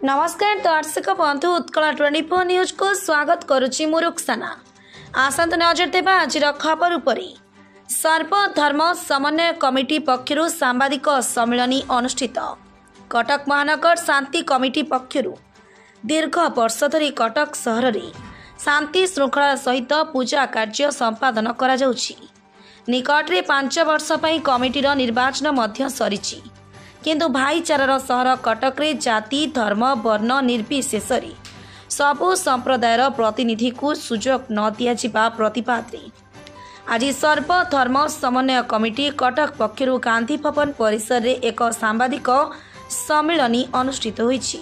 नमस्कार दर्शक बंधु उत्कल 24 न्यूज को स्वागत करुच्ची मु रुक्साना। आसंत नजर देवा आज खबर उपरी। सर्वधर्म समन्वय कमिटी पक्षरु सांबादिक सम्मेलन अनुष्ठित। कटक महानगर शांति कमिटी पक्षरु दीर्घ वर्ष धरी कटक सहर में शांति श्रृंखला सहित पूजा कार्य संपादन करा जाउछि। निकटरे 5 वर्ष पई कमिटीर निर्वाचन मध्य सरिछि, किंतु भाईचारार सहर कटक रे जाति धर्म वर्ण निर्विशेष सबु संप्रदायर प्रतिनिधि को सुजोग न दिया प्रतिपाद रे आज सर्वधर्म समन्वय कमिटी कटक पक्षरु गांधी भवन परिसर रे एक सांबादिक सम्मेलन अनुष्ठित होईछि।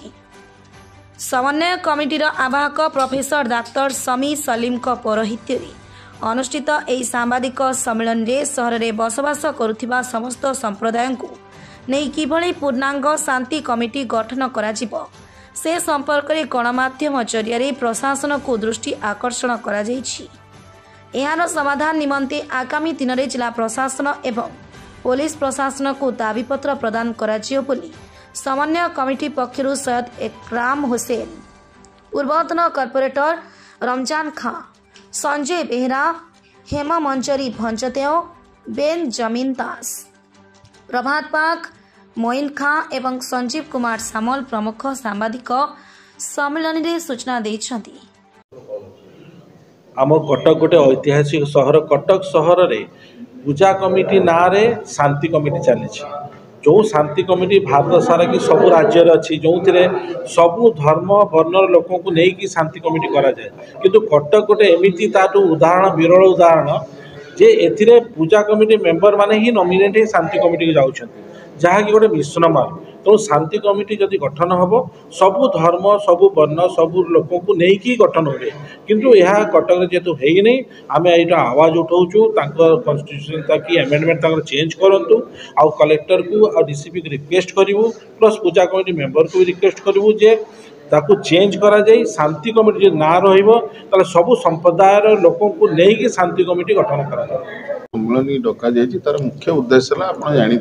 समन्वय कमिटीर आवाहक प्रोफेसर डाक्टर समी सलीम पौरोहित्य अनुष्ठित एही सांबादिक सम्मेलन रे सहर रे बसवास करुथिबा समस्त संप्रदाय को नहीं किभली पूर्णांग शांति कमिटी गठन कराजिबो से संपर्क में गणमाध्यम जरिया प्रशासन को दृष्टि आकर्षण करा जायछि। एहार समाधान निमंते आगामी दिन में जिला प्रशासन एवं पुलिस प्रशासन को दाबीपत्र प्रदान कराजियो बोली समन्वय कमिटी पक्षरु सैयद इकराम हुसैन, पूर्वतन कॉर्पोरेटर रमजान खां, संजय बेहरा, हेमा मंजरी भंजदेव, बेन जमीन दास, प्रभात पाक, मोइन खां एवं संजीव कुमार सामल प्रमुख सांबादिक सम्मेलन में सूचना देइछंती। आम कटक गोटे ऐतिहासिक सहर, कटक सहर रे पूजा कमिटी ना रे शांति कमिटी चली। जो शांति कमिटी भारत सारा की सबु राज्य अच्छी, जो सबु धर्म वर्ण लोक को लेकिन शांति कमिटी करा जाए, किंतु कटक गोटे एमती उदाहरण विरल उदाहरण जे एथिरे पूजा कमिटी मेंबर माने ही नॉमिनेट शांति कमिटी को जाउछन, जहाँकि गोटे मिश्रण मार। तो शांति कमिटी जदि गठन हम सबु धर्म सबु वर्ण सबु लोक को लेकिन गठन हुए, किंतु यह कटक जेहेतु है नहीं, आम यहाँ आवाज उठाऊँ कन्स्टिट्यूशन की एमेंडमेंट चेंज करूँ, आउ कलेक्टर को आ डीसीपी को रिक्वेस्ट करूँ, प्लस पूजा कमिटी मेंबर को भी रिक्वेस्ट करूँ जे ताकू चेंज करा जाए। शांति कमिटी ना रही सबु संप्रदाय लोक को लेकिन शांति कमिटी गठन करा सम्मेलन डका जाए। तार मुख्य उद्देश्य है आप जानी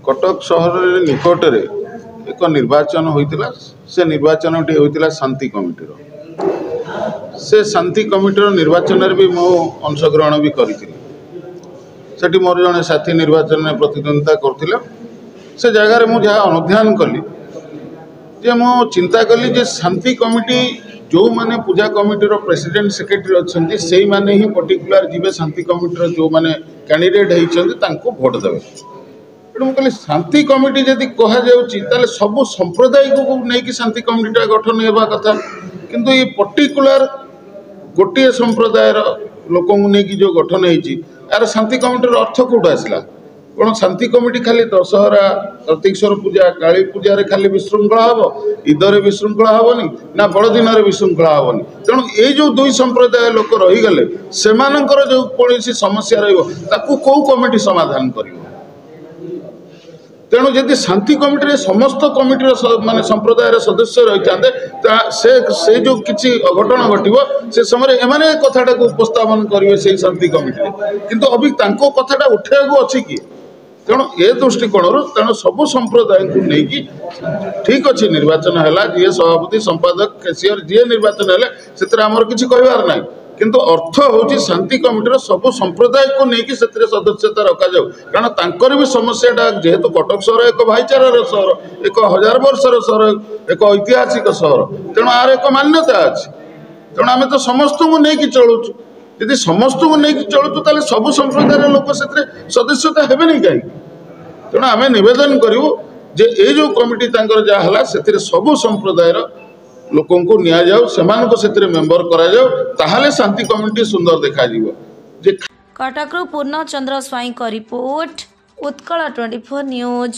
कटक सहर निकट में एक निर्वाचन होता, से निर्वाचन होता शांति कमिटी। से शांति कमिटी निर्वाचन भी मो अंशग्रहण भी करी मोर जड़े साथी निर्वाचन में प्रतिद्वंदिता करथिले। से जगार मुझे अनुध्यान कली जे मो चिंता कली जे शांति कमिटी जो माने पूजा कमिटी प्रेसिडेंट सेक्रेटरी अच्छा से माने ही पर्टिकुलर जीवे शांति कमिटी जो माने कैंडिडेट होती भोट देवे। तेणु कहली शांति कमिटी जदि कह सबु संप्रदाय को लेकिन शांति कमिटी गठन होगा कथा, किंतु ये पर्टिकुलर गोटे संप्रदाय लोक नहीं जो गठन यार शांति कमिटी अर्थ कौट आसला कौन? शांति कमिटी खाली दशहरा प्रतीक्षर पूजा काली पूजा खाली विशृंखला हम, ईदरे विशृंखला हेनी ना बड़दिन विशृंखला हेनी। तेणु ये जो दुई संप्रदाय लोक रहीगले से जो कौन समस्या रही कौ कमिटी समाधान कर। तेणु जदि शांति कमिटी समस्त कमिटी माने संप्रदाय सदस्य रही से जो किसी अघटन घटव से समय एमाने कथाटा को उपस्थापन करेंगे से शांति कमिटी, किंतु अभी तांको कथाटा उठाइबा अच्छी कि। तेणु ए दृष्टिकोण तेणु सबु संप्रदाय को लेकिन ठीक अच्छे निर्वाचन है, जी सभापति संपादक कैशियर जी निर्वाचन है से आमर किसी कहबार ना, किंतु अर्थ हूँ शांति कमिटी सबु संप्रदाय को लेकिन से सदस्यता रखा जाऊ, कारण तांकर भी समस्याटा जेहेतु कटक सहर एक भाईचारार सहर, एक 1000 वर्षर सहर, एक ऐतिहासिक सहर, तेणु आर एक मान्यता अच्छी। तेणु आम तो समस्त को लेकिन चलुचु, यदि समस्त को लेकिन चलुचु ताले सबु संप्रदाय लोक से सदस्यता हेबे नहीं कहीं। तेणु आम निवेदन करूँ जे ए जो कमिटी जहाँ से सबु संप्रदाय लोक को निया जाऊ, सेमानको सेतिरे मेंबर करा जाऊ, ताहाले शांति कमिटी सुंदर देखा जीवो। कटकरू पूर्ण चंद्र स्वाई का रिपोर्ट, उत्कल 24 न्यूज।